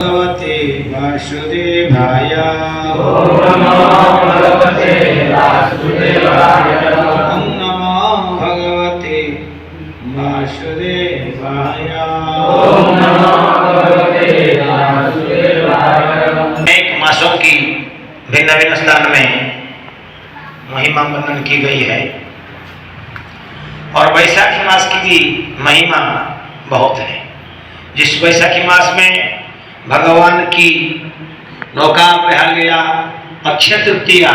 भगवते वासुदेवाय। ओम नमो भगवते वासुदेवाय। ओम नमो भगवते वासुदेवाय। ओम नमो भगवते वासुदेवाय। अनेक मासों की भिन्न भिन्न स्थान में महिमा वर्णन की गई है और वैशाखी मास की भी महिमा बहुत है। जिस वैशाखी मास में भगवान की नौका प्रहार लीला अक्षय तृतीया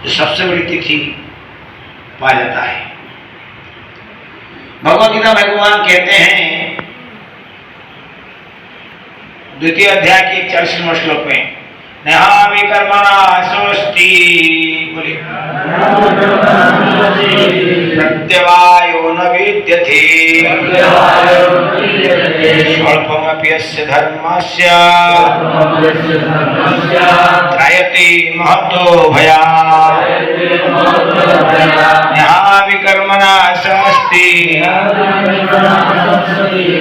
जो सबसे बड़ी तिथि पाया जाता है। भगवद गीता भगवान कहते हैं द्वितीय अध्याय के 40वें श्लोक में नेहा विकर्मणा स्वस्ति बोले प्रत्यवायो न विद्यते स्वल्पमपि यस्य धर्मस्य त्रायते महतो भयात् नेहा विकर्मणा स्वस्ति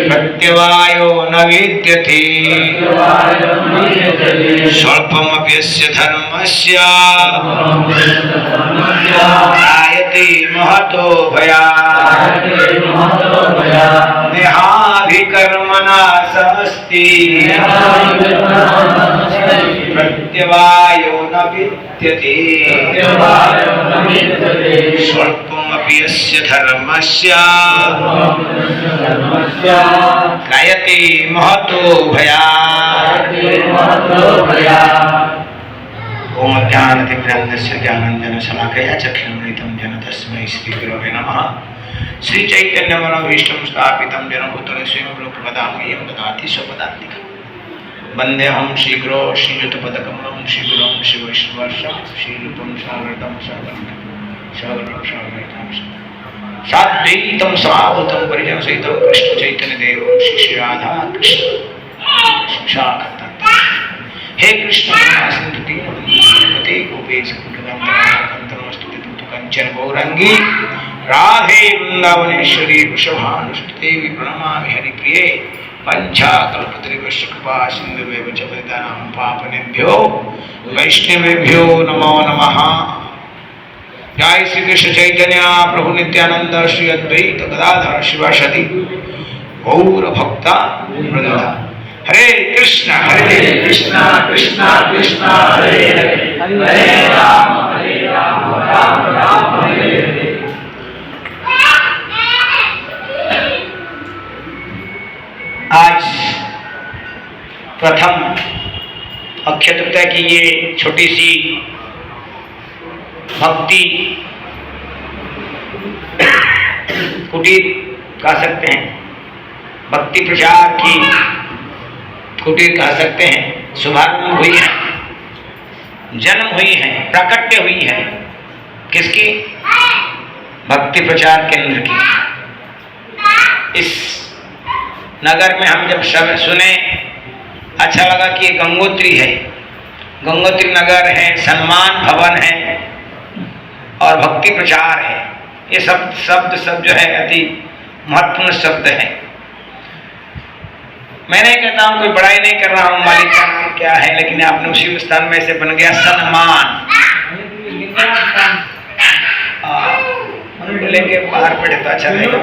प्रत्यवायो न विद्यते स्वल्पमपि यस्य धर्मस्य त्रायते महतो भयात् नेहाभिकर्मणा समस्ति प्रत्यवायो न विद्यते स्वल्पमपि यस्य धर्मस्य त्रायते महतो भयात्। ओम ज्ञानतिमिरान्धस्य ज्ञानाञ्जनशलाकया चक्षुरुन्मीलितं येन तस्मै श्रीगुरवे नमः। श्रीचैतन्यमनोभीष्टं स्थापितं येन भूतले स्वयं रूपपदामह्यं ददाति स्वपदान्तिकम्। वन्देऽहं श्रीगुरो श्रीयुतपदकमलं श्रीगुरुं श्रीवैष्णवं श्रीरूपं साग्रतं साद्वैतं सावधूतं परिजनसहितं कृष्णचैतन्यदेवं श्रीराधा कृष्ण हे कृष्ण सिंधुते गोपेश कंचन गौरंगी राधे वृंदावनेश्वरी वृषभानुसुते प्रणमामि हरिप्रिये पंचाकल्पतरुश्च कृपा सिन्धुभ्यो च पतितानां पावनेभ्यो वैष्णवेभ्यो नमो नमः। जय श्री कृष्ण चैतन्य प्रभु नित्यानंद श्री अद्वैत गदाधर शिवासदि गौर भक्ता वृंदा। हरे कृष्णा कृष्णा कृष्णा कृष्णा हरे हरे हरे राम राम राम हरे हरे। आज प्रथम अक्षय तृतीया की ये छोटी सी भक्ति कुटीर कह सकते हैं, भक्ति प्रचार की कुटीर कह सकते हैं, शुभारंभ हुई है, जन्म हुई है, प्राकट्य हुई है। किसकी? भक्ति प्रचार केंद्र की। इस नगर में हम जब शब्द सुने अच्छा लगा कि ये गंगोत्री है, गंगोत्री नगर है, सम्मान भवन है और भक्ति प्रचार है। ये शब्द जो है अति महत्वपूर्ण शब्द है। मैं नहीं कहता हूं, कोई बड़ाई नहीं कर रहा हूं मालिक का नाम क्या है, लेकिन आपने उसी स्थान में से बन गया सम्मान। उनको लेके बाहर पड़े तो अच्छा रहेगा।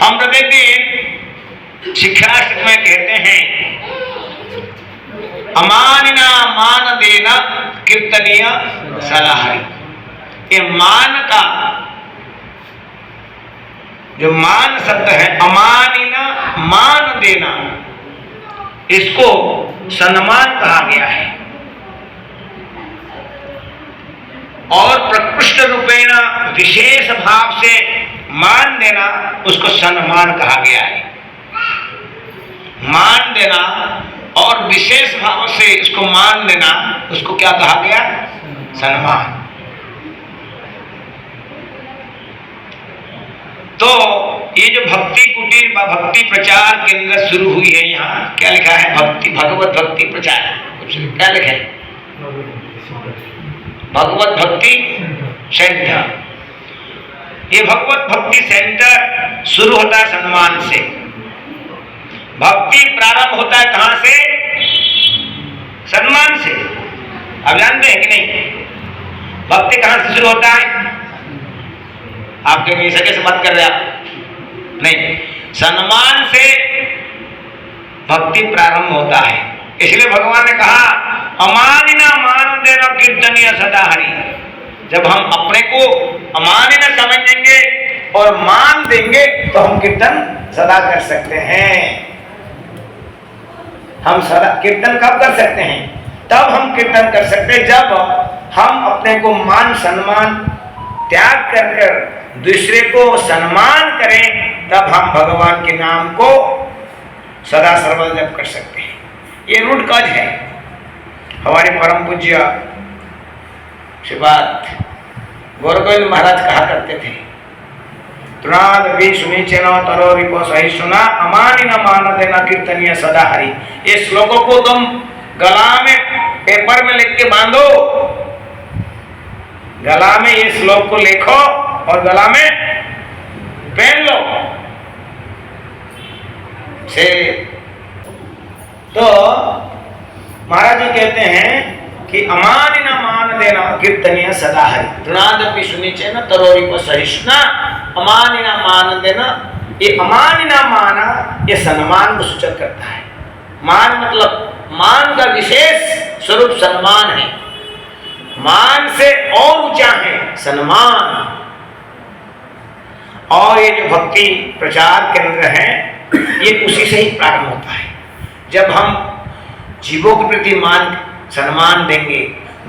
हम प्रत्येक दिन शिक्षाशास्त्र में कहते हैं अमानिना मान देना कीर्तनीय सलाहरी। ये मान का जो मान शब्द है, अमानिना मान देना, इसको सम्मान कहा गया है और प्रकृष्ट रूपेण विशेष भाव से मान देना उसको सम्मान कहा गया है। मान देना और विशेष भाव से इसको मान देना उसको क्या कहा गया? सम्मान। तो ये जो भक्ति कुटीर व भक्ति प्रचार केंद्र शुरू हुई है, यहाँ क्या लिखा है? भक्ति भगवत भक्ति प्रचार। क्या लिखा है? भगवत भक्ति सेंटर। ये भगवत भक्ति सेंटर शुरू होता है सम्मान से। भक्ति प्रारंभ होता है कहां से? सम्मान से। अब जानते हैं कि नहीं? भक्ति कहां से शुरू होता है? आपके कोई सके से बात कर रहे आप? नहीं, सम्मान से भक्ति प्रारंभ होता है। इसलिए भगवान ने कहा अमानिना मान देना कीर्तनीय सदा हरि। जब हम अपने को अमानिना समझेंगे और मान देंगे तो हम कीर्तन सदा कर सकते हैं। हम सदा कीर्तन कब कर सकते हैं? तब हम कीर्तन कर सकते हैं जब हम अपने को मान सम्मान त्याग कर कर दूसरे को सम्मान करें, तब हम भगवान के नाम को सदा सर्वदा जप कर सकते हैं। ये रूट काज है। हमारे परम पूज्य श्रीपाद गौरगोविंद महाराज कहा करते थे, तृणाद भी सुनी चेना तरो रिपो सही सुना अमानी न मान देना कीर्तनीय सदा हरि। ये श्लोकों को तुम गला में पेपर में लिख के बांधो, गला में ये श्लोक को लिखो और गला में पहन लो से। तो महाराज जी कहते हैं कि अमानी न मान देना कीर्तनीय सदा हरि। तृणादपि सुनिचे न तरोरी को सहिष्णा अमानी न मान देना। ये अमानी न माना ये सम्मान को सूचक करता है। मान मतलब मान का विशेष स्वरूप सम्मान है। मान से और ऊंचा है सम्मान। और ये जो भक्ति प्रचार केंद्र है ये उसी से ही प्रारंभ होता है। जब हम जीवों के प्रति मान सम्मान देंगे,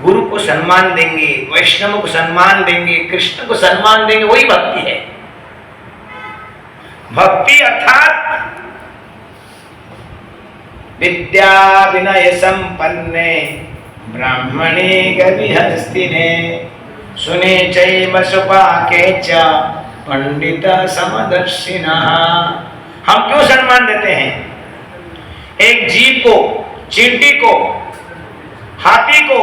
गुरु को सम्मान देंगे, वैष्णव को सम्मान देंगे, कृष्ण को सम्मान देंगे, वही भक्ति है। भक्ति अर्थात विद्या विनय संपन्ने ब्राह्मणे गविहस्तिने सुने चैव सुपाके च पंडित समदर्शिनः। हम क्यों सम्मान देते हैं? एक जीव को, चींटी को, हाथी को,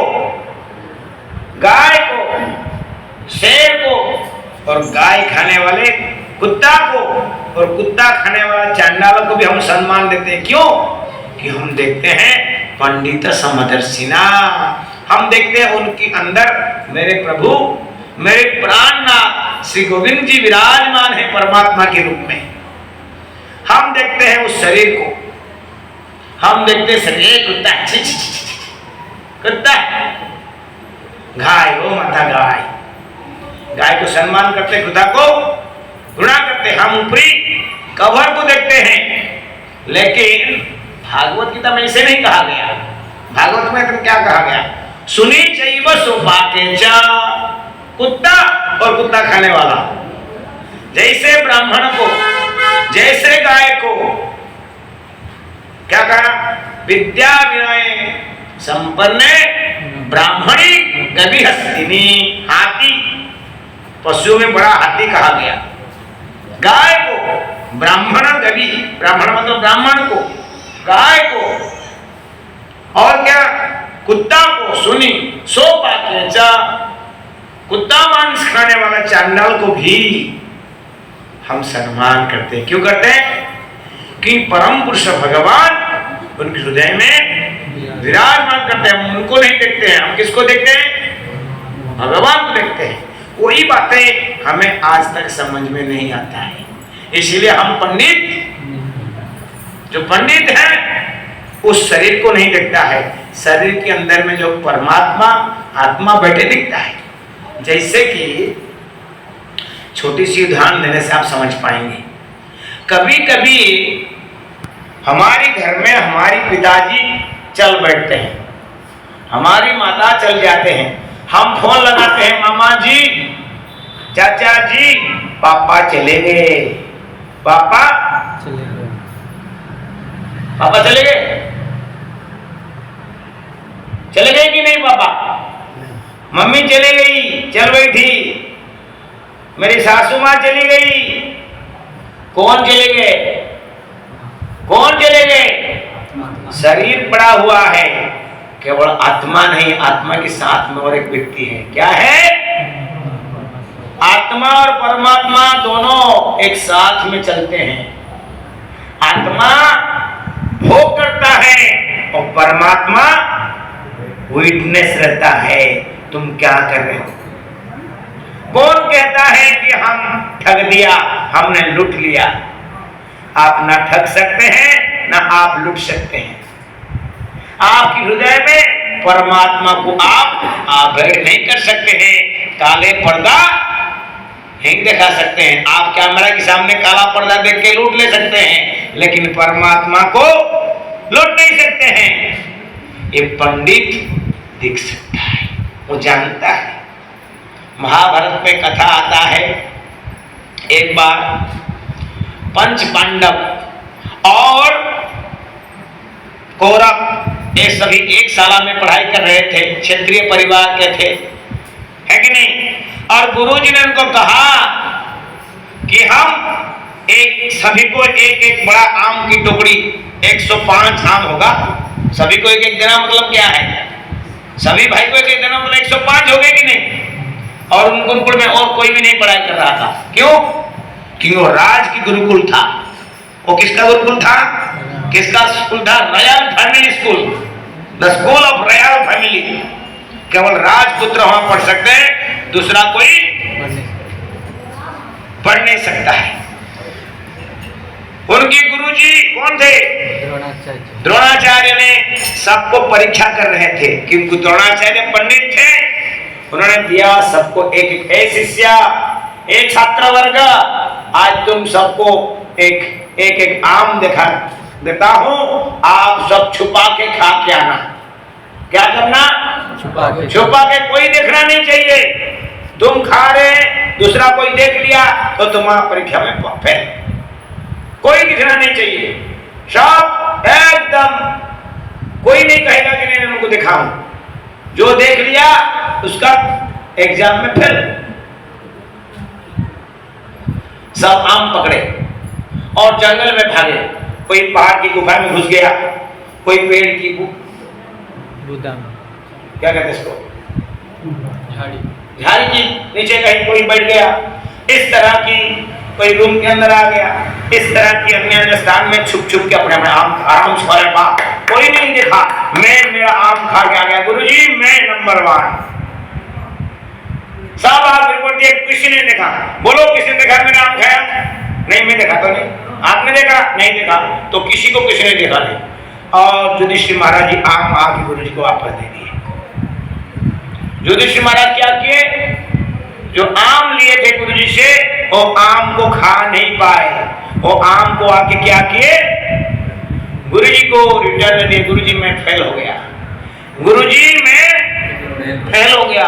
गाय को, शेर को और गाय खाने वाले कुत्ता को और कुत्ता खाने वाला चांडालों को भी हम सम्मान देते हैं। क्यों? कि हम देखते हैं पंडित समदर्शिना। हम देखते हैं उनके अंदर मेरे प्रभु, मेरे प्राणनाथ श्री गोविंद जी विराजमान है परमात्मा के रूप में। हम देखते हैं उस शरीर को, हम देखते हैं शरीर कुत्ता कुत्ता, गाय हो माता गाय, गाय को सम्मान करते, कुत्ता को घृणा करते। हम ऊपरी कवर को देखते हैं, लेकिन भागवत गीता में इसे नहीं कहा गया। भागवत में तो क्या कहा गया? सुनी चैव सुपाके च, कुत्ता और कुत्ता खाने वाला। जैसे ब्राह्मण को, जैसे गाय को क्या कहा? विद्या विनय संपन्न ब्राह्मणी गविहस्तिनी। हाथी, पशुओं में बड़ा हाथी कहा गया। गाय को ब्राह्मण गवि, ब्राह्मण मतलब ब्राह्मण को, गाय को और क्या? कुत्ता को सुनी सोपाके च, कुत्ता मांस खाने वाला चांडाल को भी हम सम्मान करते हैं। क्यों करते हैं? कि परम पुरुष भगवान उनके हृदय में विराजमान करते हैं। हम उनको नहीं देखते हैं, हम किसको देखते हैं? भगवान को देखते हैं। वही बातें हमें आज तक समझ में नहीं आता है। इसलिए हम पंडित, जो पंडित है उस शरीर को नहीं देखता है, शरीर के अंदर में जो परमात्मा आत्मा बैठे दिखता है। जैसे कि छोटी सी उदाहरण देने से आप समझ पाएंगे। कभी कभी हमारे घर में हमारी पिताजी चल बैठते हैं, हमारी माता चल जाते हैं, हम फोन लगाते हैं, मामा जी, चाचा जी, पापा चले गए, पापा चले गए, पापा चले गए, चले गए कि नहीं पापा? मम्मी चली गई, चल बैठी, मेरी सासू माँ चली गई। कौन चले गए? कौन चले गए? शरीर पड़ा हुआ है, केवल आत्मा नहीं, आत्मा के साथ में और एक व्यक्ति है। क्या है? आत्मा और परमात्मा दोनों एक साथ में चलते हैं। आत्मा विटनेस रहता है तुम क्या कर रहे हो। कौन कहता है कि हम ठग दिया, हमने लूट लिया। आप ना ठग सकते हैं ना आप लूट सकते हैं। आपके हृदय में परमात्मा को आप आभेड़ नहीं कर सकते हैं, काले पर्दा नहीं दिखा सकते हैं। आप कैमरा के सामने काला पर्दा देख के लूट ले सकते हैं, लेकिन परमात्मा को लूट नहीं सकते हैं। ये पंडित दिख सकता है, वो जानता है। महाभारत में कथा आता है, एक बार पंच पांडव और कौरव ये सभी एक शाला में पढ़ाई कर रहे थे, क्षत्रिय परिवार के थे, है कि नहीं। और गुरुजी ने उनको कहा कि हम सभी को एक एक बड़ा आम की टुकड़ी, 105 आम होगा, सभी को एक एक देना मतलब क्या है, सभी भाई को एक एक देना मतलब 105 हो गए कि नहीं। और उन गुरुकुल में और कोई भी नहीं पढ़ाई कर रहा था, क्यों? क्योंकि वो राज की गुरुकुल था। वो किसका गुरुकुल था? किसका स्कूल था? Royal family school, the school of royal family. केवल राजपुत्र वहां पढ़ सकते हैं, दूसरा कोई पढ़ नहीं सकता है। उनके गुरुजी कौन थे? द्रोणाचार्य ने सबको परीक्षा कर रहे थे, क्योंकि द्रोणाचार्य पंडित थे। उन्होंने दिया सबको एक एक शिष्य, एक छात्र वर्ग, आज तुम सबको एक एक आम दिखा देता हूं, आप सब छुपा के खा के आना। क्या करना? छुपा के, कोई देखना नहीं चाहिए। तुम खा रहे, दूसरा कोई देख लिया तो तुम्हारा परीक्षा में फेल, कोई दिखना नहीं चाहिए। सब एकदम, कोई नहीं कहेगा कि नहीं उनको दिखाऊं। जो देख लिया उसका एग्जाम में फेल। सब आम पकड़े और जंगल में भागे। कोई पहाड़ की गुफा में घुस गया, कोई पेड़ की क्या कहते इसको, झाड़ी की नीचे कहीं कोई बैठ गया, इस तरह की कोई रूम के अंदर आ गया, इस तरह की अन्य स्थान में छुप छुप के अपने आम आराम से खा रहा। कोई नहीं देखा, मैं मेरा आम खा के आ गया, गुरुजी मैं नंबर 1। सब आप रिपोर्ट दिए, किसी ने देखा, बोलो किसी ने देखा मेरा आम खाया? नहीं, मैं देखा तो नहीं। आपने देखा? नहीं देखा। तो किसी को किसी ने देखा नहीं। और युधिष्ठिर महाराज जी आम आके गुरुजी को वापस दे दिए। युधिष्ठिर महाराज क्या किए? जो आम लिए थे गुरुजी से, वो आम को खा नहीं पाए। वो आम को आके क्या किए? गुरुजी को रिटर्न दिए। गुरुजी मैं फेल हो गया, गुरुजी मैं फेल हो गया।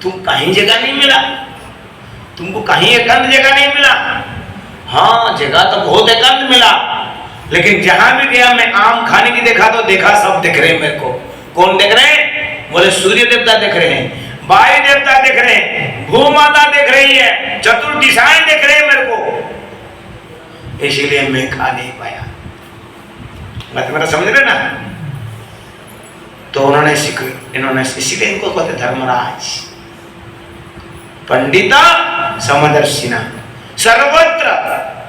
तुम कहीं जगह नहीं मिला, तुमको कहीं एकांत जगह नहीं मिला? हाँ, जगह तो बहुत एकांत मिला, लेकिन जहां भी गया मैं आम खाने की देखा तो देखा सब दिख रहे हैं मेरे को। कौन देख रहे हैं? बोले सूर्य देवता देख रहे हैं, वायु देवता देख रहे हैं, भूमाता देख रही है, चतुर दिशाएं देख रहे हैं मेरे को, इसीलिए मैं खा नहीं पाया। बात मेरा समझ रहे ना? तो इन्होंने इसीलिए इनको कहते धर्मराज, पंडिता समदर्शिना, सर्वत्र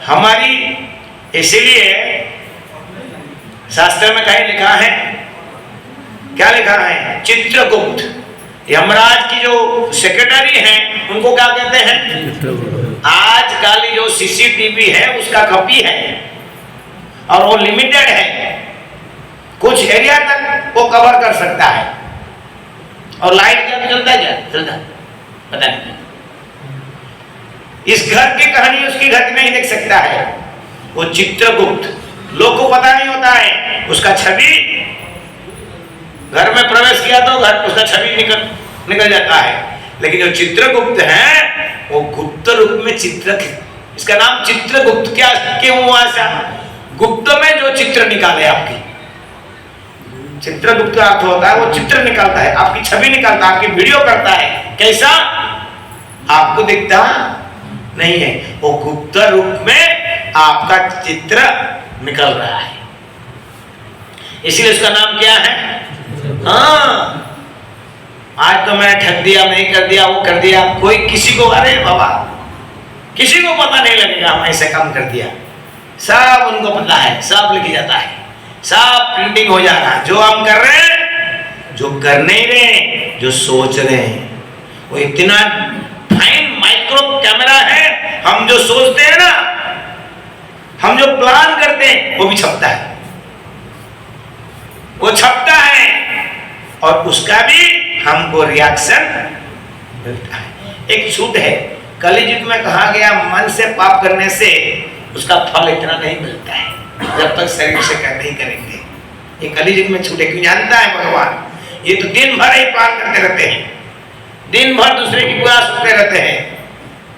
हमारी। इसीलिए शास्त्र में कहीं लिखा है, क्या लिखा है? चित्रगुप्त, यमराज की जो सेक्रेटरी हैं उनको क्या कहते हैं? आज काली जो सीसीटीवी है उसका कॉपी है, और वो लिमिटेड है, कुछ एरिया तक वो कवर कर सकता है। और लाइट क्या चलता है? क्या चलता पता नहीं। इस घर की कहानी उसकी घर की नहीं देख सकता है। वो चित्रगुप्त, लोग को पता नहीं होता है, उसका छवि घर में प्रवेश किया तो घर उसका छवि निकल जाता है। लेकिन जो चित्रगुप्त है वो गुप्त रूप में चित्र, इसका नाम चित्रगुप्त। क्या क्यों हुआ ऐसा? गुप्त में जो चित्र निकाले आपकी, चित्रगुप्त का अर्थ होता है वो चित्र निकालता है, आपकी छवि निकालता है, आपकी वीडियो करता है। कैसा? आपको दिखता नहीं है, वो गुप्त रूप में आपका चित्र निकल रहा है, इसलिए उसका नाम क्या है? हाँ, आज तो मैंने ठग दिया, मैं कर दिया, वो कर दिया, कोई किसी को, अरे बाबा किसी को पता नहीं लगेगा हम ऐसे काम कर दिया। सब उनको पता है, सब लिख जाता है, सब प्रिंटिंग हो जा रहा है। जो हम कर रहे हैं, जो कर नहीं रहे, जो सोच रहे हैं, वो इतना फाइन माइक्रो कैमरा है। हम जो सोचते हैं ना, हम जो प्लान करते हैं, वो भी छपता है, वो छपता है और उसका भी हमको रिएक्शन मिलता है। एक छूट है, कलियुग में कहा गया मन से पाप करने से उसका फल इतना नहीं मिलता है जब तक शरीर से कर नहीं करेंगे। ये कलियुग में छूट है। क्यों जानता है भगवान? ये तो दिन भर ही प्लान करते रहते हैं, दिन भर दूसरे की बुरा सोचते रहते हैं,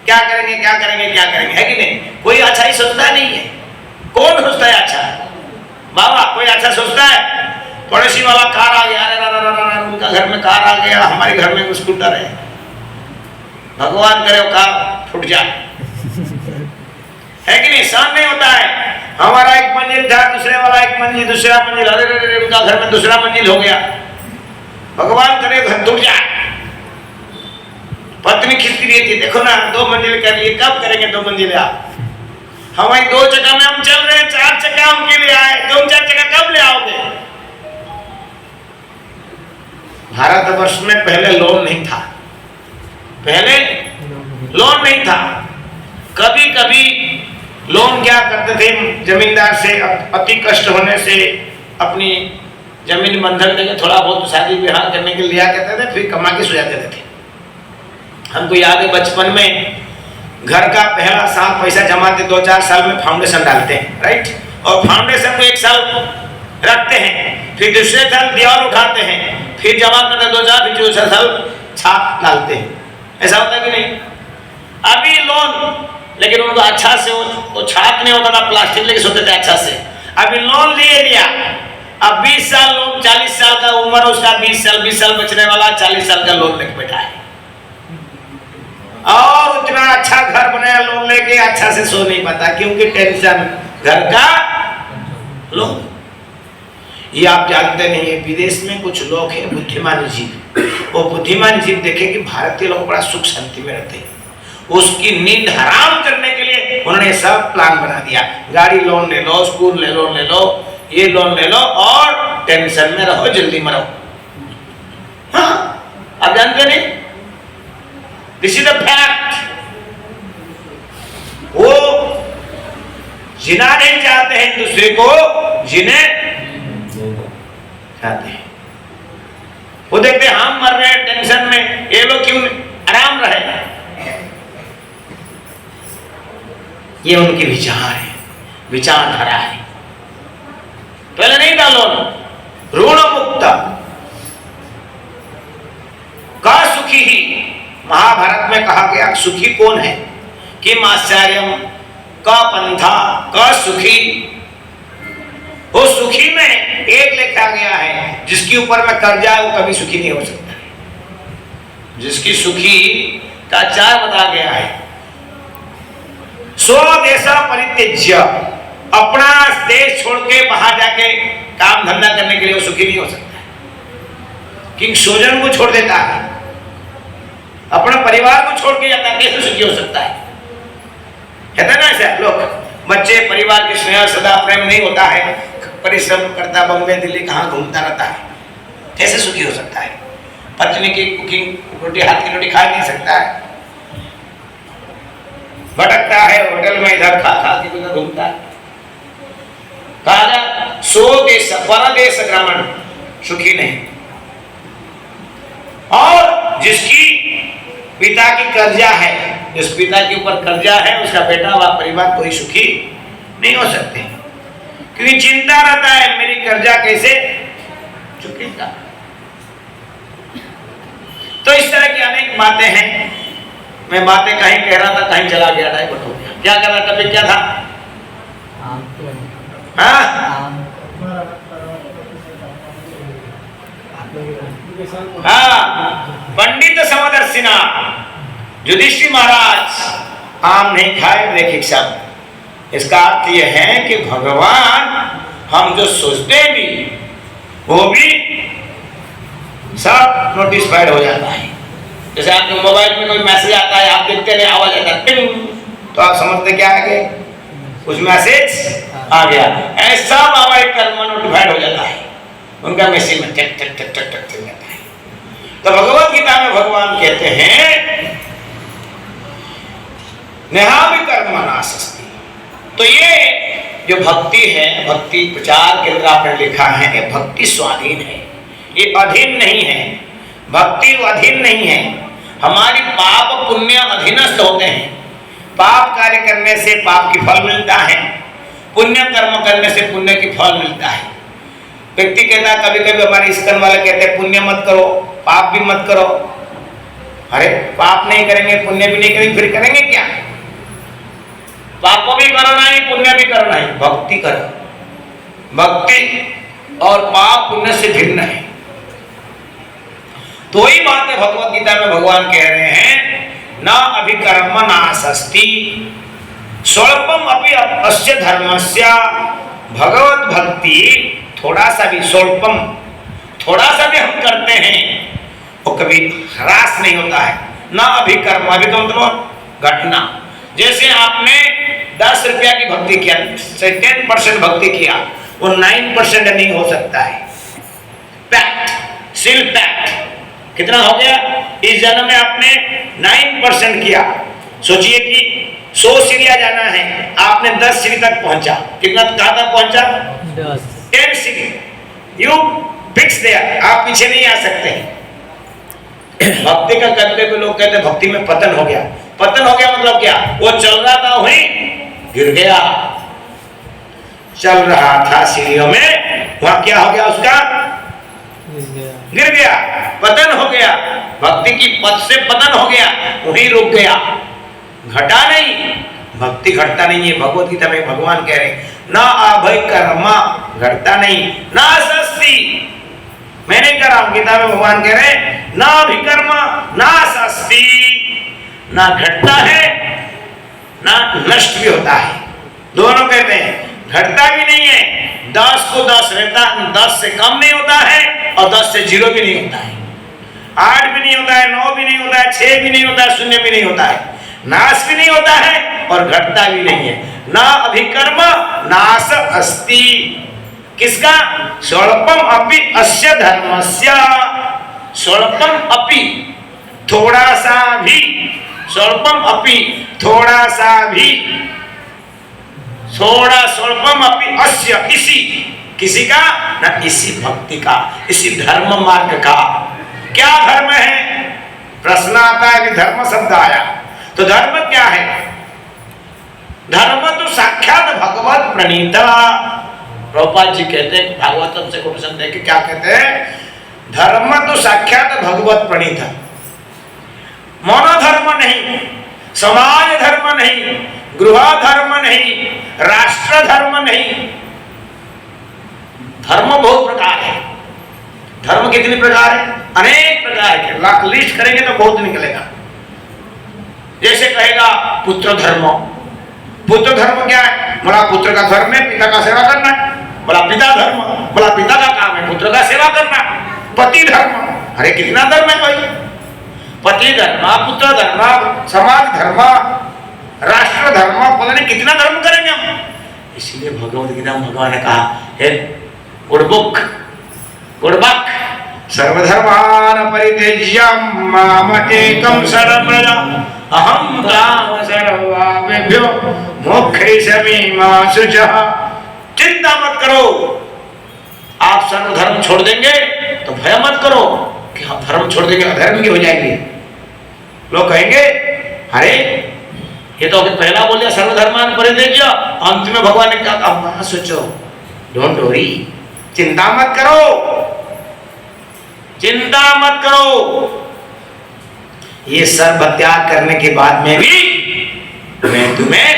क्या करेंगे क्या करेंगे क्या करेंगे, है कि नहीं? कोई अच्छा ही सोचता नहीं है। कौन सोचता है अच्छा? बाबा कोई अच्छा सोचता है? पड़ोसी वाला कार आ गया, अरे उनका घर में कार आ गया, हमारे घर में स्कूटर है, भगवान करे वो कार फूट जाए, है कि नहीं? सहन नहीं होता है। हमारा एक मंजिल था, दूसरे वाला एक मंजिल, दूसरा मंजिल, अरे उनका घर में दूसरा मंजिल हो गया, भगवान करे घर टूट जाए। पत्नी खिसकी रही थी, देखो ना 2 मंजिल कर लिए, कब करेंगे 2 मंजिल आप? हमारी 2 चक्का में हम चल रहे हैं, 4 चक्का हम के लिए आए, तुम 4 चक्का कब ले आओगे? भारतवर्ष में पहले लोन नहीं था, पहले लोन नहीं था। कभी कभी लोन क्या करते थे, जमींदार से अति कष्ट होने से अपनी जमीन बंधक देके थोड़ा बहुत शादी ब्याह करने के लिए लिया करते थे, फिर कमा के सो जाते थे। हमको याद है बचपन में घर का पहला साल पैसा जमाते 2-4 साल में फाउंडेशन डालते हैं, राइट? और फाउंडेशन को 1 साल रखते हैं, फिर दूसरे साल दीवार उठाते हैं, फिर जमा करते 2-4, फिर दूसरे साल छाप डालते हैं। ऐसा होता है कि नहीं? अभी लोन, लेकिन उनको अच्छा से वो छाप नहीं होता था, प्लास्टिक लेके सोते थे अच्छा से। अभी लोन लिए लिया, अब 20 साल लोन, 40 साल का उम्र उसका, 20 साल बचने वाला, 40 साल का लोन लेके बैठा है, और उतना अच्छा घर बनाया लोन लेके, अच्छा से सो नहीं पाता, क्योंकि टेंशन घर का लोन। ये आप जानते नहीं है, विदेश में कुछ लोग हैं बुद्धिमान जीव, वो बुद्धिमान जीव देखे कि भारतीय लोग बड़ा सुख शांति में रहते हैं, उसकी नींद हराम करने के लिए उन्होंने सब प्लान बना दिया। गाड़ी लोन ले लो, स्कूल लोन ले लो, ये लोन ले लो और टेंशन में रहो, जल्दी मरो। हाँ, आप जानते नहीं, दिस इज द फैक्ट। वो जिना नहीं चाहते हैं दूसरे को, जिन्हें चाहते हैं। वो देखते हैं हम मर रहे हैं टेंशन में, ये लोग क्यों आराम रहे। ये उनके विचार है, विचारधारा है। पहले नहीं था लोन, ऋण मुक्त का सुखी ही। महाभारत में कहा गया सुखी कौन है? किम आश्चर्यम का पंथा का सुखी। वो सुखी में एक लिखा गया है, जिसके ऊपर में कर्जा है वो कभी सुखी नहीं हो सकता है। जिसकी सुखी का 4 बता गया है। स्वदेश परित्यज्य, अपना देश छोड़ के बाहर जाके काम धंधा करने के लिए वो सुखी नहीं हो सकता है। कि स्वजन को छोड़ देता है, अपने परिवार को छोड़ के जाता है, कैसे सुखी हो सकता है? कहते ना ऐसा लोग, बच्चे परिवार के स्नेह सदा प्रेम नहीं होता है, परिश्रम करता, बम्बे दिल्ली कहाँ घूमता रहता है, कैसे सुखी हो सकता है? पत्नी की कुकिंग रोटी, हाथ की रोटी खा नहीं सकता है, भटकता है होटल में, इधर खा के उधर घूमता है। कहा स्वदेश परदेश ग्रमण सुखी नहीं। और जिसकी पिता की कर्जा है, जिस पिता के ऊपर कर्जा है, उसका बेटा व परिवार कोई सुखी नहीं हो सकते, क्योंकि चिंता रहता है मेरी कर्जा कैसे चुकेगा। तो इस तरह की अनेक बातें हैं। मैं बातें कहीं कह रहा था, कहीं चला गया, डाइवर्ट हो गया। क्या कर रहा था? टॉपिक क्या था? पंडित समदर्शिना युधिष्ठिर महाराज आम नहीं खाए देखे सब। इसका अर्थ यह है कि भगवान हम जो सोचते भी वो भी सब नोटिफाइड हो जाता है। जैसे आपके मोबाइल में कोई मैसेज आता है, आप देखते नहीं, आवाज आता है टिंग, तो आप समझते क्या है कि कुछ मैसेज आ गया। ऐसा बाबा एक कर्म नोटिफाइड हो जाता है, उनका मैसेज में टक टक टक टक टक चल जाता है। तो भगवत गीता में भगवान कहते हैं नेहाभि कर्म नासस्ति। तो ये जो भक्ति है, भक्ति प्रचार केंद्र आपने लिखा है, ये भक्ति स्वाधीन है, ये अधीन नहीं है। भक्ति अधीन नहीं है, हमारी पाप पुण्य अधीनस्थ होते हैं। पाप कार्य करने से पाप की फल मिलता है, पुण्य कर्म करने से पुण्य की फल मिलता है। व्यक्ति कहता है, कभी कभी हमारे इस्कन वाले कहते हैं पुण्य मत करो, पाप भी मत करो। अरे पाप नहीं करेंगे, पुण्य भी नहीं करेंगे, फिर करेंगे क्या? पाप भी करना है, पुण्य भी करना है, भक्ति करो। भक्ति और पाप पुण्य से भिन्न है। तो वही बात है भगवत गीता में भगवान कह रहे हैं न अभिकर्म नासस्ति स्वल्पम अपि अस्य धर्मस्य भगवत भक्ति। थोड़ा सा भी स्वल्पम, थोड़ा सा भी हम करते हैं वो कभी ह्रास नहीं होता है। न अभिकर्म, अभिकर्म मतलब घटना। जैसे आपने 10 रुपया की भक्ति किया, 10% भक्ति किया, वो 9% नहीं हो सकता है। पैक्ट, सील पैक्ट कितना हो गया? इस जन्म में आपने 9% किया। सोचिए कि 100 सीढ़ियां जाना है, आपने 10 सीढ़ी तक पहुंचा। कितना कहां तक पहुंचा? 10 सीढ़ी। यू फिक्स देयर, आप पीछे नहीं आ सकते। भक्ति का करते हुए लोग कहते हैं भक्ति में पतन हो गया। पतन हो गया मतलब क्या? वो चल रहा था वहीं गिर गया। चल रहा था सीढ़ियों में, वहां क्या हो गया? उसका गिर गया, पतन हो गया। भक्ति की पथ से पतन हो गया, वहीं रुक गया, घटा नहीं। भक्ति घटता नहीं है। भगवत गीता में भगवान कह रहे ना अभय कर्म, घटता नहीं। ना सस्ती, मैं नहीं कर रहा हूं। गीता में भगवान कह रहे ना अभिकर्म ना सस्ती, ना घटता है ना नष्ट भी होता है। दोनों कहते हैं घटता भी नहीं है। 10 को 10 रहता, 10 से कम नहीं होता है और 10 से 0 भी नहीं होता है। 8 भी नहीं होता है, 9 भी नहीं होता है, 6 भी नहीं होता है, 0 भी नहीं होता है, नाश भी नहीं होता है और घटता भी नहीं है। ना अभिकर्म नाश अस्ति। किसका? स्वल्पम अपि अस्य धर्मस्य। स्वल्पम अपि, थोड़ा सा भी, स्वल्पम अपि थोड़ा सा भी, थोड़ा स्वल्पम अपि अस्य इसी, किसी का ना, इसी भक्ति का, इसी धर्म मार्ग का। क्या धर्म है? प्रश्न आता है कि धर्म शब्द आया तो धर्म क्या है? धर्म तो साक्षात भगवत प्रणीता। प्रभुपाद जी कहते हैं, भागवतम से कोटेशन देके क्या कहते हैं? धर्म तो साक्षात भगवत प्रणीता। मनोधर्म नहीं, समाज धर्म नहीं, गृह धर्म नहीं, राष्ट्र धर्म नहीं। धर्म बहुत प्रकार है। धर्म कितने प्रकार है? अनेक प्रकार के। लिस्ट करेंगे तो बहुत निकलेगा। जैसे कहेगा पुत्र धर्म। पुत्र धर्म क्या है? बोला पुत्र का धर्म है पिता का सेवा करना। बोला पिता धर्म, बोला पिता का काम है पुत्र का सेवा करना। पति धर्म, अरे कितना धर्म है भाई? पति धर्म, पुत्र धर्म, समाज धर्म, राष्ट्र धर्म, पता नहीं कितना धर्म करेंगे हम। इसलिए भगवत गीता में भगवान ने कहा है गुड़बुक, गुड़बक, सर्वधर्मान परित्यज्य माम एकम शरणं व्रज अहं त्वां सर्वाभ्यो मोक्षयिष्यामि मा शुचः। चिंता मत करो, आप सर्वधर्म छोड़ देंगे तो भय मत करो कि हम धर्म छोड़ देंगे अधर्म की हो जाएंगे। लोग कहेंगे अरे ये तो पहला बोल दिया सर्वधर्मान परित्यज्य, अंत में भगवान ने क्या कहा? सोचो, डोंट वरी, चिंता मत करो, चिंता मत करो। ये सर्व त्याग करने के बाद में भी मैं तुम्हें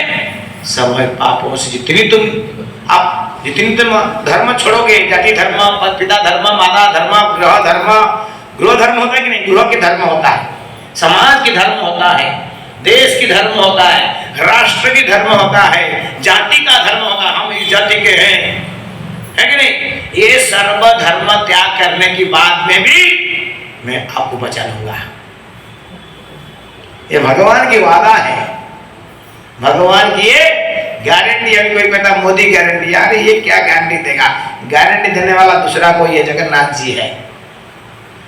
सब पापों से जितनी तुम धर्म छोड़ोगे, जाति धर्म, पिता धर्म, माता धर्म, गृह धर्म, गृह धर्म होता है कि नहीं? गृह के धर्म होता है, समाज की धर्म होता है, देश की धर्म होता है, राष्ट्र की धर्म होता है, जाति का धर्म होता है। हम इस जाति के हैं, है कि नहीं? ये सर्व धर्म त्याग करने की बाद में भी मैं आपको बचा लूंगा। ये भगवान की वादा है, भगवान की ये गारंटी। अभी कोई कहता मोदी गारंटी, यार ये क्या गारंटी देगा? गारंटी देने वाला दूसरा कोई है, जगन्नाथ जी है।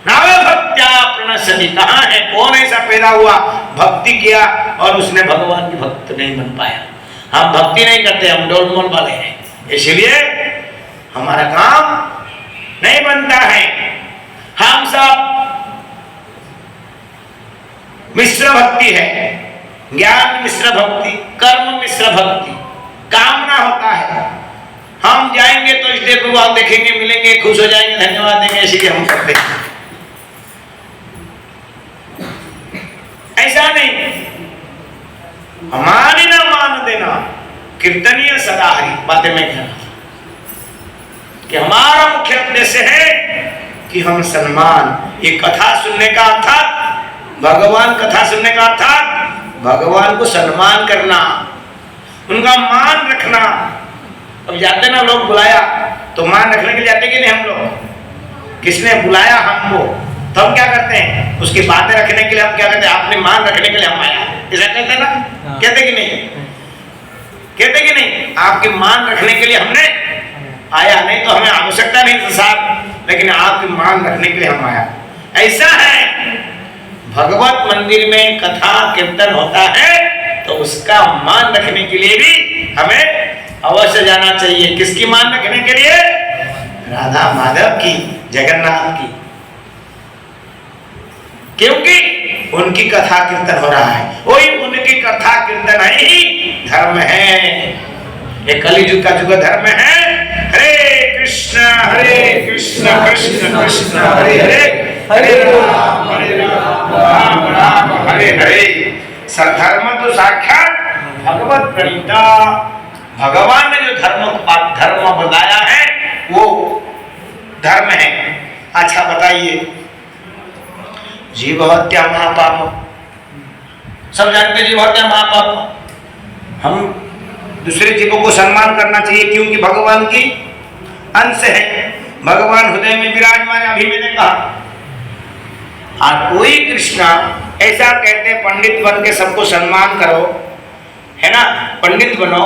नावे भक्त्या प्रणश्यति, कहाँ है? कौन ऐसा पैदा हुआ भक्ति किया और उसने भगवान की भक्त नहीं बन पाया? हम भक्ति नहीं करते, हम डोलमोल वाले हैं, इसलिए हमारा काम नहीं बनता है। हम सब मिश्र भक्ति है, ज्ञान मिश्र भक्ति, कर्म मिश्र भक्ति, कामना होता है। हम जाएंगे तो इस देव को देखेंगे, मिलेंगे, खुश हो जाएंगे, धन्यवाद देंगे, इसलिए हम करते हैं। ऐसा नहीं, हमारी ना मान देना, कीर्तनीय सदा हरि। बातें मैं कह रहा था कि हमारा मुख्य उद्देश्य है कि हम सम्मान, ये कथा सुनने का अर्थात भगवान, कथा सुनने का अर्थात भगवान को सम्मान करना, उनका मान रखना। अब जाते ना लोग बुलाया तो मान रखने के लिए जाते कि नहीं? हम लोग, किसने बुलाया हमको तो हम क्या करते हैं? उसकी बातें रखने के लिए हम क्या करते हैं? आपने मान रखने के लिए हम आया, ऐसा कहते हैं ना? कहते कि नहीं? कहते कि नहीं? आपके मान रखने के लिए हमने आया, नहीं तो हमें आवश्यकता नहीं थी साहब, लेकिन आपके मान रखने के लिए हम आया। ऐसा है, भगवत मंदिर में कथा कीर्तन होता है तो उसका मान रखने के लिए भी हमें अवश्य जाना चाहिए। किसकी मान रखने के लिए? राधा माधव की, जगन्नाथ की, क्योंकि उनकी कथा कीर्तन हो रहा है। वही उनकी कथा कीर्तन ही धर्म है, ये कलियुग का युग धर्म है। हरे कृष्ण कृष्ण कृष्ण हरे हरे, हरे राम राम राम हरे हरे। धर्म तो साक्षात भगवत प्रणीता, भगवान ने जो धर्म बताया है वो धर्म है। अच्छा बताइए, जीव हत्या महापाप, सब जानते जीव हत्या महापाप। हम दूसरे जीवों को सम्मान करना चाहिए क्योंकि भगवान की अंश है, भगवान हृदय में विराजमान। अभी मैंने कहा और कोई कृष्णा ऐसा कहते पंडित बन के सबको सम्मान करो, है ना, पंडित बनो,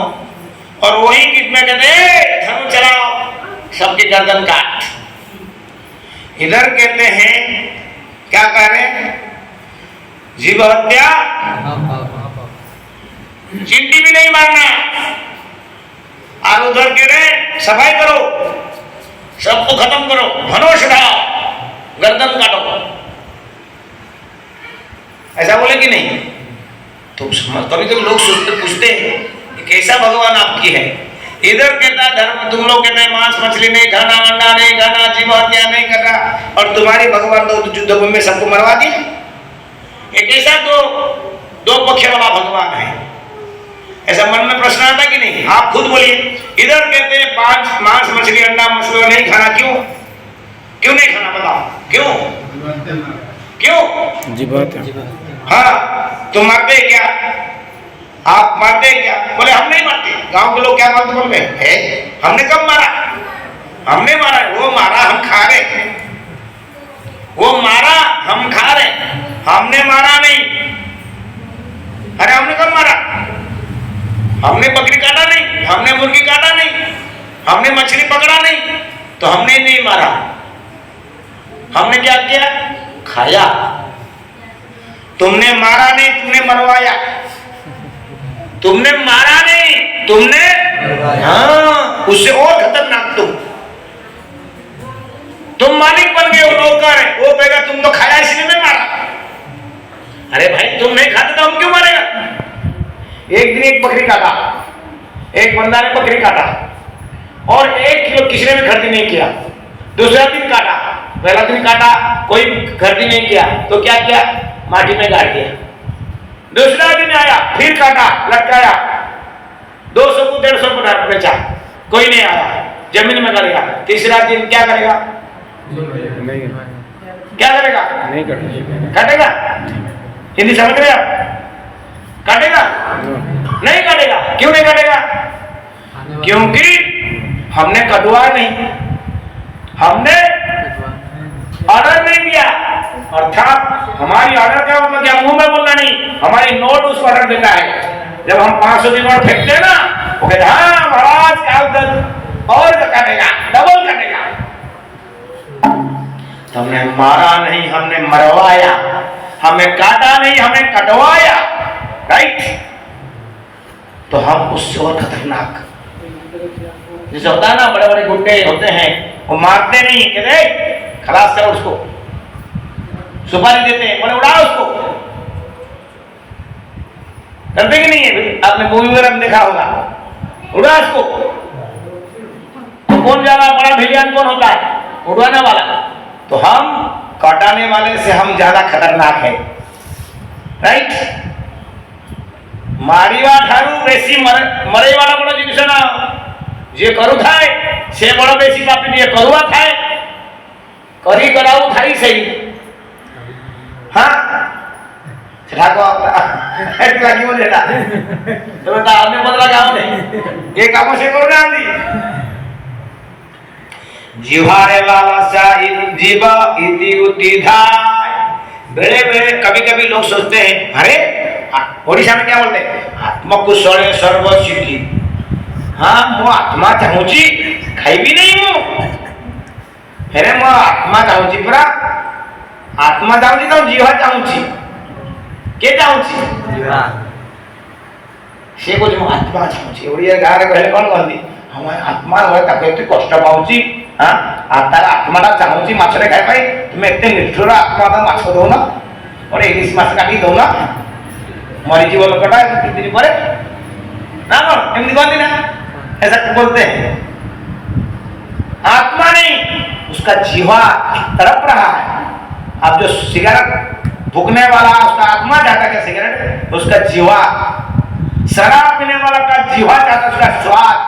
और वही गीत में कहते धर्म चलाओ, सबके गर्दन काट। इधर कहते हैं क्या कह रहे हैं? जीव हत्या, चींटी भी नहीं मारना, और उधर कह रहे सफाई करो, सबको खत्म करो, धनुष उठाओ, गर्दन काटो। ऐसा बोले कि नहीं? तो कभी कभी लोग पूछते हैं कैसा भगवान आपकी है? इधर कहता धर्म, तुम लोग कहते हैं मांस मछली नहीं खाना, अंडा नहीं खाना, जीव हत्या नहीं करना, और तुम्हारे भगवान तो युद्ध भूमि में सबको मरवा दिया। एक ऐसा दो पक्ष वाला भगवान है, ऐसा मन में प्रश्न आता कि नहीं? आप खुद बोलिए। इधर कहते हैं पांच मांस मछली अंडा मछली नहीं खाना, क्यों नहीं खाना? बताओ क्यों? जीव हत्या। हाँ, तुम मरते क्या? आप मरते क्या? बोले हम नहीं मरते। गांव के लोग क्या बोलते? बोल रहे हैं हमने कब मारा? हमने मारा, वो मारा हम खा रहे, वो मारा हम खा रहे, हमने मारा नहीं। अरे हमने कब मारा? हमने बकरी काटा नहीं, हमने मुर्गी काटा नहीं, हमने मछली पकड़ा नहीं, तो हमने नहीं मारा। हमने क्या किया? खाया। तुमने मारा नहीं, तुमने मरवाया। तुमने मारा नहीं, तुमने, हाँ, उससे और खतरनाक तुम मालिक बन गए, वो नौकर है, वो कहेगा तुम तो खाया इसलिए मैं मारा। अरे भाई तुम नहीं खाते तो हम क्यों मारेगा? एक दिन एक बकरी काटा, एक बंदा ने बकरी काटा और 1 किलो किसी ने भी खरीदी नहीं किया। दूसरा दिन काटा, पहला दिन काटा कोई खरीदी नहीं किया तो क्या किया? माटी में गाड़ दिया। दूसरा दिन आया फिर काटा, लटकाया, 200 को 150 को बेचा, कोई नहीं आया, जमीन में गड़ेगा। तीसरा दिन क्या करेगा? क्या करेगा? नहीं काटेगा। हिंदी समझ रहे आप? काटेगा? नहीं काटेगा। क्यों नहीं काटेगा? क्योंकि हमने कटवाया नहीं, हमने ऑर्डर नहीं दिया। अर्थात हमारी ऑर्डर का मतलब क्या? मुंह में बोलना नहीं, हमारी नोट उसको ऑर्डर देता है। जब हम 500 दीवार फेंकते हैं ना, वो कहते हाँ महाराज काल दर्द और काटेगा, डबल काटेगा। तो हमने मारा नहीं, हमने मरवाया, हमें काटा नहीं, हमें कटवाया, राइट। तो हम उससे और खतरनाक, जैसे होता है ना बड़े बड़े गुंडे होते हैं, वो मारते नहीं, कहते खलास करो उसको, सुपारी देते हैं, बोले उड़ाओ उसको, करते कि नहीं है? आपने मूवी वगैरह में देखा होगा, उड़ा उसको। तो कौन ज्यादा बड़ा भिलियन कौन होता है? उड़ाने वाला। तो हम काटाने वाले से हम ज्यादा खतरनाक है, राइट। मारिवा ठारू बेसी मरे वाला बड़ो जिनिस ना, जे करू थाए से बड़ो बेसी पापी, जे करुआ थाए करी कराऊ थाई सही। हाँ सेटा को एट लागी बोल जेटा तो बता आपने बदला गाओ नहीं, ये काम से करो ना आंधी। जीवारे लालसा जीवा इति उतिधाय। बेड़े बेड़े कभी कभी लोग सोचते हैं, अरे ओडिशा में क्या बोलते हैं, आत्मा कुशले सर्व सिद्धि। हाँ मो आत्मा चाहूची खाइबी नहीं मु, अरे मो आत्मा चाहूची पूरा आत्मा चाहूची तो जीवा चाहूची, के चाहूची से को जो आत्मा चाहूची। ओडिया गारे कहले कोन कहंदी, हम आत्मा होय ताके एते कष्ट पाउची। हां आत्मा आत्माटा चाहूची माछरे खाइ पाई, तुमे एते निष्ठुर आत्माटा माछ दो ना और इंग्लिश माछ काटी दो ना, मरी जीव लोकटा कितनी दिन परे ना कौन एमनी कहंदी ना, ऐसा बोलते हैं। आत्मा नहीं, उसका जीवा तड़प रहा है। अब जो सिगरेट फूकने वाला उसका आत्मा चाहता है सिगरेट, उसका जीवा। शराब पीने वाला का जीवा चाहता उसका स्वाद।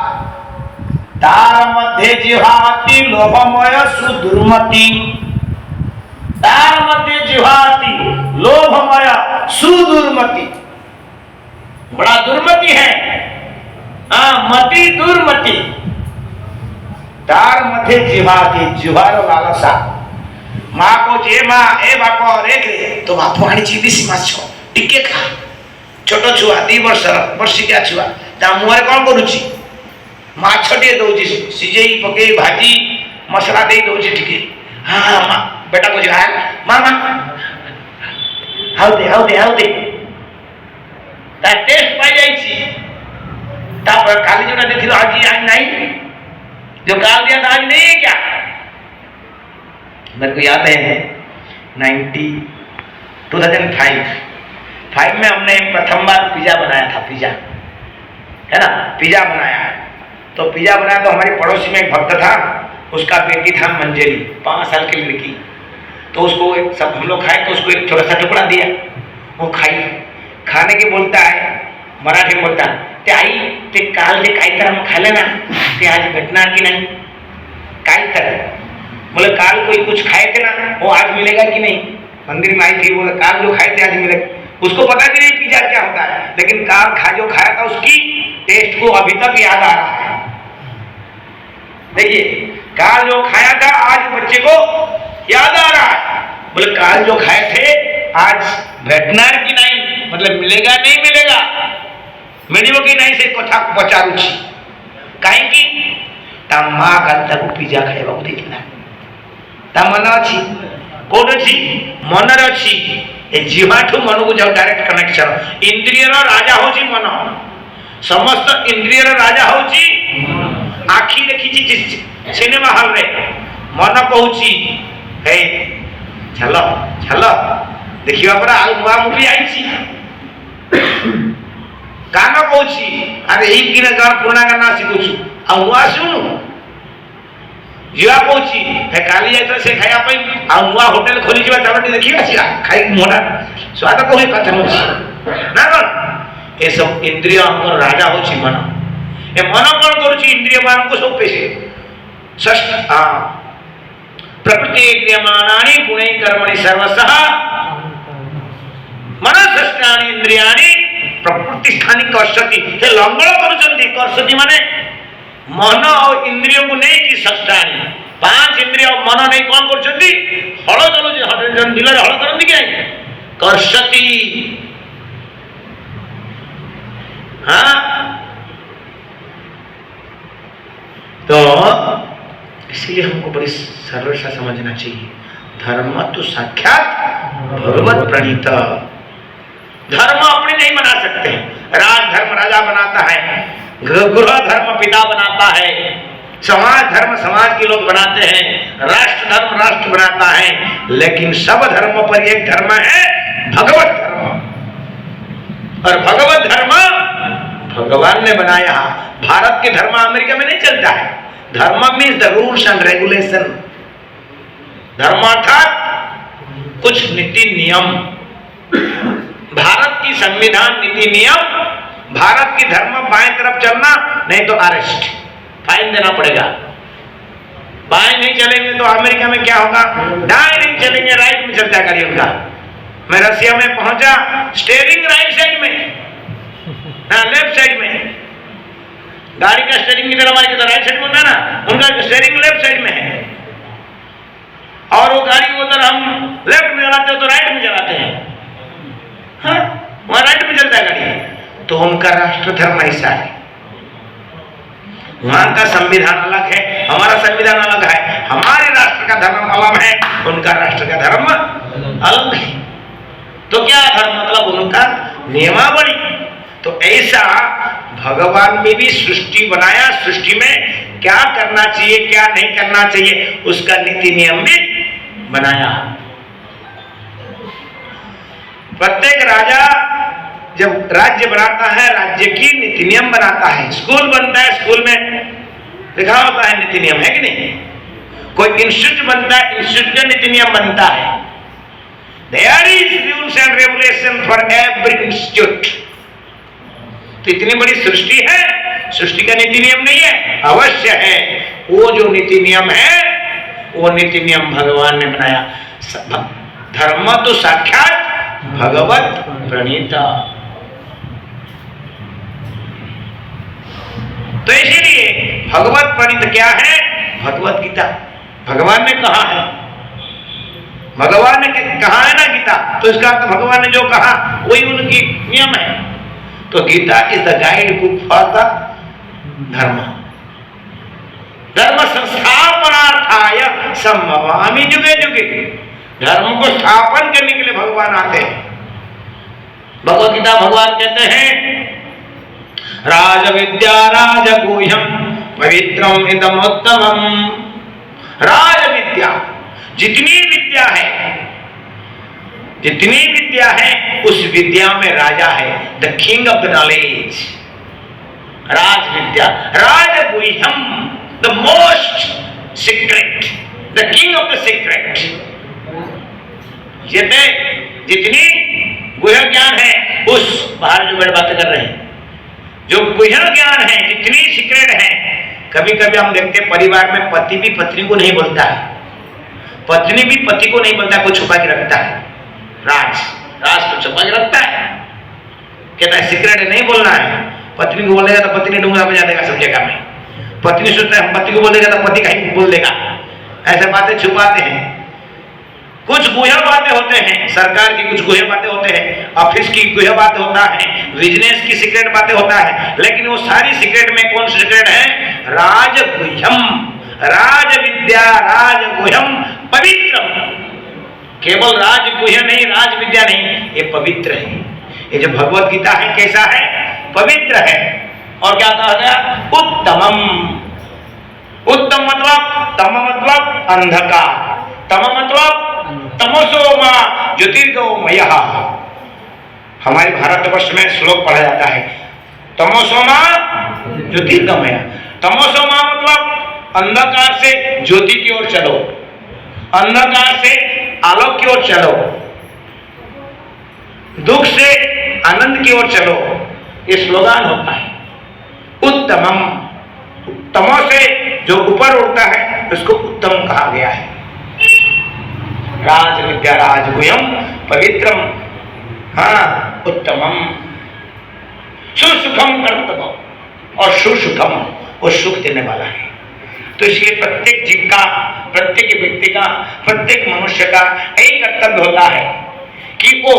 तार मध्य जिहाति लोभमय सुदुर्मति, तार मध्य जिहाति लोभमय सुदुर्मति, बड़ा दुर्मति है। मति दुर्मति। तार मध्य जिहाति, जिहार लालसा। माँ को जे माँ ए बाप रे तो बाप आनी देसी माछ टिके खा, छोट छुआ 2 वर्ष वर्षिका छुआ ता मुहरे कौन करुची, माछ टे दउची सिजेई पके भाजी मसला दे दउची टिके। हाँ माँ बेटा को जा माँ माँ हाउ दे ता टेस्ट पाई जाई छी। तापर काली जोना देखिलो आज नहीं, जो काल दिया था आज नहीं है क्या? मेरे को याद है 2005 में हमने प्रथम बार पिज्जा बनाया था, पिज्जा है ना, पिज्जा बनाया। तो पिज्जा बनाया तो हमारी पड़ोसी में एक भक्त था, उसका बेटी था मंजरी 5 साल की लड़की। तो उसको सब हम लोग खाए तो उसको एक थोड़ा सा टुकड़ा दिया, वो खाई। खाने के बोलता है मराठी में बोलता ते आई ते काल जे काही तर हम खाले ना ते आज भेटणार की नहीं, काही तर बोले काल कोई कुछ खाए थे ना वो आज मिलेगा कि नहीं। मंदिर में आई थी, बोले काल जो खाए थे आज मिलेगा। उसको पता भी नहीं पिज्जा क्या होता है, लेकिन काल जो खाया था उसकी टेस्ट को अभी तक याद आ रहा है। देखिए काल जो खाया था आज बच्चे को याद आ रहा है। बोले काल जो खाए थे आज भेटणार की नहीं, मतलब मिलेगा नहीं मिलेगा, मिलियो कि नहीं से कथा पचारुची कहीं ता माँ का पिज्जा खाइबा देथिला ता मन अछि कोड अछि मनर अछि ए जीवाठु मन को जाओ डायरेक्ट कनेक्शन। इंद्रिय रो राजा होची मन, समस्त इंद्रिय रो राजा होची आखी देखिची सिनेमा हॉल रे मन कहूची हे चलो चलो देखिवा पर आ नुआ मूवी आइची। गान कहूची अरे एक दिन गान पुराना गाना शिखुछु आ नुआ सुनु। जीवा कहूची हे काली जाय से खाया पई आ नुआ होटल खोली जीवा चलटी देखिवा छिया खाई मोटा स्वाद कोई कथा होची ना कोन। ए सब इंद्रिय हमर राजा होची मन। ए मन कोन करूची इंद्रिय मान को सब पेशे षष्ठ प्रकृति क्रियमाणानि गुणे कर्मणि सर्वशः मनसष्टानि इंद्रियाणि प्रकृति स्थानी कर्षति। हे लंगड़ करूचंती, कर्षति माने मन और इंद्रियों को नहीं कि षष्टानि 5 इंद्रिय मन नहीं कौन करूचंती हळ चलुची हळ दिलरे हळ करंती कि कर्षति। हाँ, तो इसलिए हमको बड़ी सरल सा समझना चाहिए, धर्म तो साक्षात भगवत प्रणीत। धर्म अपने नहीं बना सकते हैं, राज धर्म राजा बनाता है, गृह धर्म पिता बनाता है, समाज धर्म समाज के लोग बनाते हैं, राष्ट्र धर्म राष्ट्र बनाता है, लेकिन सब धर्मों पर एक धर्म है, भगवत धर्म। और भगवत धर्म भगवान ने बनाया। भारत के धर्म अमेरिका में नहीं चलता है। धर्म means the rules and regulation. धर्म अर्थात कुछ नीति नियम। भारत की संविधान नीति नियम, भारत की धर्म बाएं तरफ चलना, नहीं तो अरेस्ट, फाइन देना पड़ेगा। बाएं नहीं चलेंगे तो अमेरिका में क्या होगा, दाएं नहीं चलेंगे राइट में चलता है गाड़ी उनका। मैं रशिया में पहुंचा, स्टीयरिंग राइट साइड में, हाँ लेफ्ट साइड में, गाड़ी का स्टीयरिंग इधर हमारे किधर राइट साइड में होता है ना, उनका स्टीयरिंग लेफ्ट साइड में है, और वो गाड़ी को उधर हम लेफ्ट में चलाते हो तो राइट में चलाते हैं, हाँ वहां राइट में चलता है गाड़ी। तो उनका राष्ट्र धर्म ऐसा है, वहां का संविधान अलग है, हमारा संविधान अलग है, हमारे राष्ट्र का धर्म अलग है, उनका राष्ट्र का धर्म अलग है। तो क्या धर्म मतलब उनका नियमावली। तो ऐसा भगवान ने भी सृष्टि बनाया, सृष्टि में क्या करना चाहिए क्या नहीं करना चाहिए उसका नीति नियम भी बनाया। प्रत्येक राजा जब राज्य बनाता है, राज्य की नीति नियम बनाता है। स्कूल बनता है, स्कूल में लिखा होता है नीति नियम, है कि नहीं? कोई इंस्टीट्यूट बनता है, इंस्टीट्यूट का नीति नियम बनता है। There is rules and regulation for every institute। तो इतनी बड़ी सृष्टि है, सृष्टि का नीति नियम नहीं है, अवश्य है। वो जो नीति नियम है, वो नीति नियम भगवान ने बनाया। धर्म तो साक्षात भगवत प्रणीता। तो इसीलिए भगवत प्रणीत क्या है? भगवत गीता। भगवान ने कहा है, भगवान ने कहा है ना गीता, तो इसका अर्थ भगवान ने जो कहा वही उनकी नियम है। तो Gita is the guide book for the dharma. धर्म संस्थापनार्थाय संभवामि जुगे जुगे। धर्म को स्थापन करने के लिए भगवान आते हैं। भगवत गीता भगवान कहते हैं, राज विद्या राजगुह्यम पवित्रम इदमोत्तमम। राज विद्या, जितनी विद्या है, जितनी विद्या है उस विद्या में राजा है, the king of the knowledge. राज विद्या, राजगुह्यम, the most secret, the king of the secret. जितनी गुह्य ज्ञान है, उस बाहर जो बड़ी बातें कर रहे हैं, जो गुह्य ज्ञान है, जितनी सीक्रेट है। कभी कभी हम देखते हैं परिवार में पति भी पत्नी को नहीं बोलता है, पत्नी भी पति को नहीं बोलता, कुछ छुपा के रखता है। राज तो छुपा के रखता है, कहता है सीक्रेट नहीं बोलना है। पत्नी को बोलेगा तो पत्नी डूंगा बजा देगा सब जगह में। पत्नी सोचता है हम पति को बोलेगा तो पति कहीं बोल देगा। ऐसे बातें छुपाते हैं। कुछ गुह्य बातें होते हैं, सरकार की कुछ गुह्य बातें होते हैं, ऑफिस की गुह्य बातें होता है, बिजनेस की सीक्रेट बातें होता है, लेकिन वो सारी सीक्रेट में कौन सी सीक्रेट है? राजगुह्यम, राज विद्या राजगुह्यम पवित्रम। केवल राजगुह्य नहीं, राज विद्या नहीं, ये पवित्र है। ये जो भगवत गीता है कैसा है? पवित्र है। और क्या कहा गया? उत्तमम। उत्तम मतलब, तम मतलब अंधकार, तम मतलब तमसोमा ज्योतिर्गमयः। हमारे भारतवर्ष में श्लोक पढ़ा जाता है, तमसोमा ज्योतिर्गमय। तमसोमा मतलब अंधकार से ज्योति की ओर चलो, अंधकार से आलोक की ओर चलो, दुख से आनंद की ओर चलो, ये स्लोगान होता है। उत्तमम, तमो से जो ऊपर उठता है उसको उत्तम कहा गया है। राज विद्या राजगुह्यम पवित्रम, हाँ उत्तमम। सुसुखम कर्तव्य, और सुसुखम, वो सुख देने वाला है। तो इसलिए प्रत्येक जीव का, प्रत्येक व्यक्ति का, प्रत्येक मनुष्य का यही कर्तव्य होता है कि वो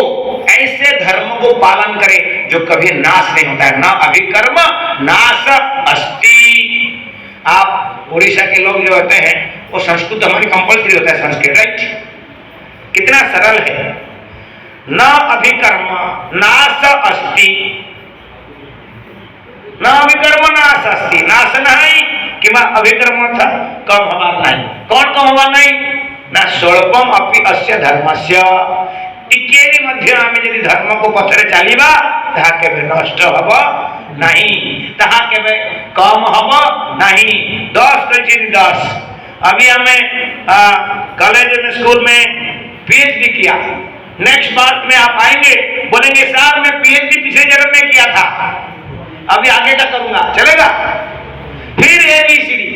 ऐसे धर्म को पालन करें जो कभी नाश नहीं होता है। ना अभिकर्म नाश अस्ति। आप उड़ीसा के लोग जो होते हैं वो संस्कृत हमारी कंपल्सरी होता है, संस्कृत, राइट? कितना सरल है। न अभिकर्म नाश अस्ति, न अभिकर्म नाश अस्ति। नाश नहीं कि अभिकर्म था कम हवा नहीं। कौन कम हवा नहीं? न स्वल्पम अपि अस्य धर्मस्य टिकेनि मध्य आमे यदि धर्म को पथरे चलिबा ताहा केबे नष्ट हब नहीं, ताहा केबे कम हब नहीं। 10 कहिछि 10। अभी हमें कॉलेज में स्कूल में पीएचडी किया। नेक्स्ट बार में आप आएंगे बोलेंगे साहब मैं पीएचडी पिछले जन्म में किया था, अभी आगे का करूंगा, चलेगा? फिर एबीसीडी।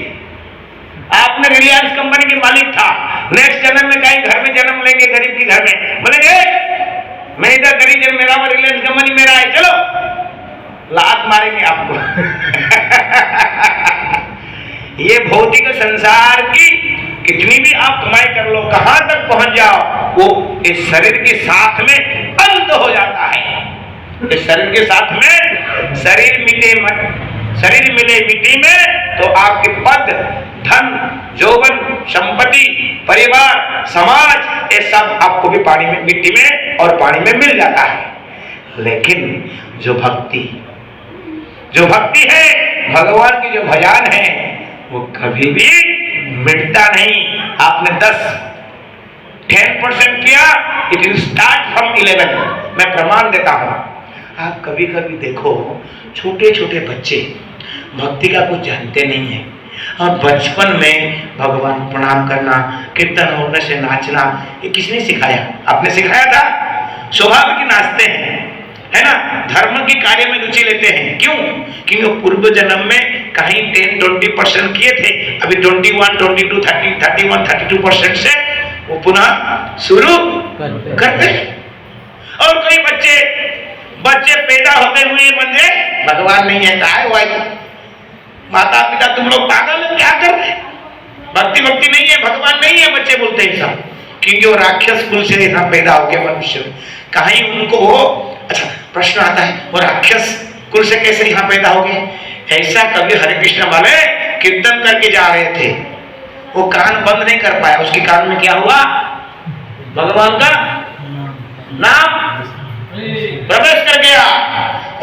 आपने रिलायंस कंपनी के मालिक था, नेक्स्ट जन्म में कहीं घर में जन्म लेंगे, गरीब के घर में, बोलेंगे मैं इधर गरीब जन्म, मेरा रिलायंस कंपनी मेरा है, चलो, लात मारेंगे आपको। ये भौतिक संसार की कितनी भी आप कमाई कर लो, कहां तक पहुंच जाओ, वो इस शरीर के साथ में अंत हो जाता है। इस शरीर के साथ में शरीर मिले मिट्टी में तो आपके पद, धन, यौवन, संपत्ति, परिवार, समाज, ये सब आपको भी पानी में, मिट्टी में और पानी में मिल जाता है। लेकिन जो भक्ति है, भगवान की जो भजन है, वो कभी भी मिटता नहीं। आपने 10% किया, इट विल स्टार्ट फ्रॉम 11। मैं प्रमाण देता हूं। आप कभी कभी देखो छोटे छोटे बच्चे भक्ति का कुछ जानते नहीं है, और बचपन में भगवान प्रणाम करना, कीर्तन होने से नाचना, ये किसने सिखाया? आपने सिखाया था? स्वभाव की नाचते हैं, है ना? धर्म के कार्य में रुचि लेते हैं। क्यों? क्योंकि वो पूर्व जन्म में कहीं 10-20% किए थे, अभी 21, 22, 30, 31, 32% से वो पुनः शुरू करते हैं। और कई बच्चे पैदा होते हुए बंदे भगवान नहीं है, काय हुआ? माता पिता तुम लोग पागल हो, क्या कर रहे? भक्ति नहीं है, भगवान नहीं है, बच्चे बोलते हैं सब, क्योंकि वो राक्षस कुल से यहाँ पैदा हो गए मनुष्य। कहीं उनको वो, अच्छा प्रश्न आता है, वो राक्षस कुल से कैसे यहाँ पैदा हो गए? ऐसा कभी हरे कृष्ण वाले कीर्तन करके जा रहे थे, वो कान बंद नहीं कर पाया, उसके कान में क्या हुआ? भगवान का नाम प्रवेश कर गया।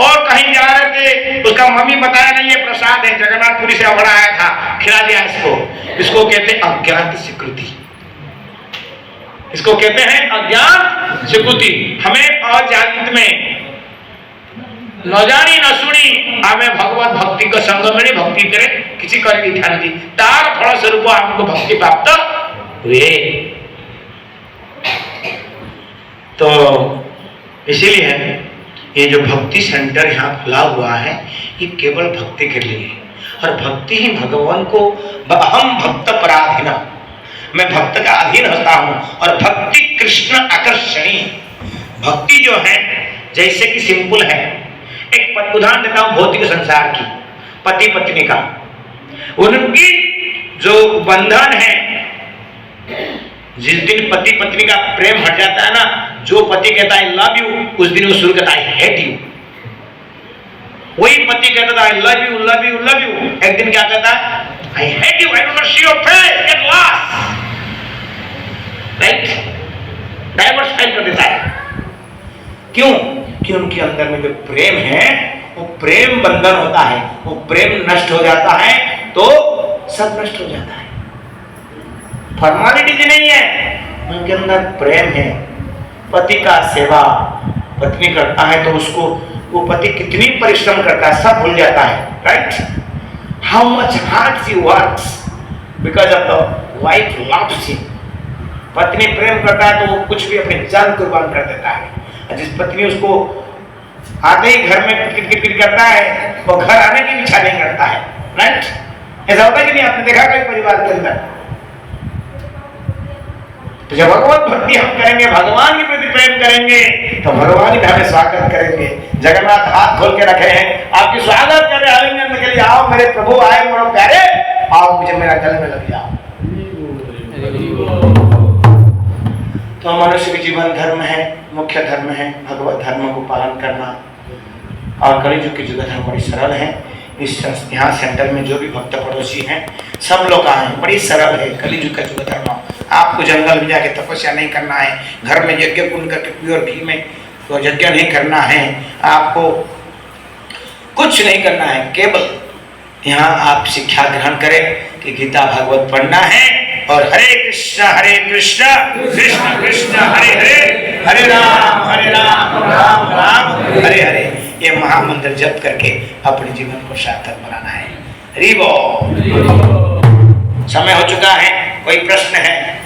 और कहीं जा रहे थे, उसका मम्मी बताया नहीं है प्रसाद है, जगन्नाथपुरी से अवड़ा आया था, खिला दिया इसको कहते हैं अज्ञात स्वीकृति। इसको कहते हैं अज्ञात स्वीकृति। हमें अजानित में न जानी न सुनी हमें भगवत भक्ति का संग में भक्ति करे, किसी कर ध्यान दी, तार फल स्वरूप हमको भक्ति प्राप्त हुए। तो इसीलिए ये जो भक्ति सेंटर यहाँ खुला हुआ है, ये केवल भक्ति के लिए है। और भक्ति ही भगवान को, अहम भक्त पराधीन, मैं भक्त का अधीन होता हूँ। और भक्ति कृष्ण आकर्षणी। भक्ति जो है जैसे कि सिंपल है, एक उदाहरण देता हूँ भौतिक संसार की, पति पत्नी का। उनकी जो बंधन है, जिस दिन पति पत्नी का प्रेम हट जाता है ना, जो पति कहता है आई लव यू, उस दिन वो शुरू कहता है आई हेट यू। वही पति कहता था I love you love you love you, एक दिन क्या कहता है I hate you, I don't see your face, get lost, right? Diverse file कर देता है। क्यों? कि उनके अंदर में जो प्रेम है, वो प्रेम बंधन होता है, वो प्रेम नष्ट हो जाता है तो सब नष्ट हो जाता है। फॉर्मेलिटी नहीं है, उनके अंदर प्रेम है। पति का सेवा पत्नी करता है तो उसको वो पति कितनी परिश्रम करता है सब भूल जाता है, right? How much hard she works because of the wife loves him. पत्नी प्रेम करता है तो वो कुछ भी अपनी जान कुर्बान कर देता है। जिस पत्नी उसको आते ही घर में किट करता है, वो घर आने की इच्छा नहीं करता है, राइट? ऐसा होता है कि नहीं? आपने देखा कई परिवार के अंदर। तो जब भगवत भक्ति हम करेंगे, भगवान के प्रति प्रेम करेंगे, तो भगवान भी हमें स्वागत करेंगे। जगन्नाथ हाथ खोल के रखे हैं, आपकी स्वागत कर रहे आलिंगन के लिए, आओ मेरे प्रभु, आए मोरो प्यारे, आओ मुझे मेरा गले में लग जाओ। तो मनुष्य के जीवन धर्म है मुख्य धर्म है भगवत धर्म को पालन करना। और कलियुग के युग धर्म बड़ी सरल है। इस यहाँ सेंटर में जो भी भक्त पड़ोसी हैं सब लोग आए, बड़ी सरल है कलियुग का युग धर्म। आपको जंगल में जाके तपस्या नहीं करना है, घर में यज्ञ कुंड करके प्योर घी में तो यज्ञ नहीं करना है, आपको कुछ नहीं करना है। केवल यहाँ आप शिक्षा ग्रहण करें कि गीता भागवत पढ़ना है और हरे कृष्ण कृष्ण कृष्ण हरे हरे, हरे राम राम राम हरे हरे, ये महामंत्र जप करके अपने जीवन को सार्थक बनाना है। हरि बोल। समय हो चुका है, कोई प्रश्न है?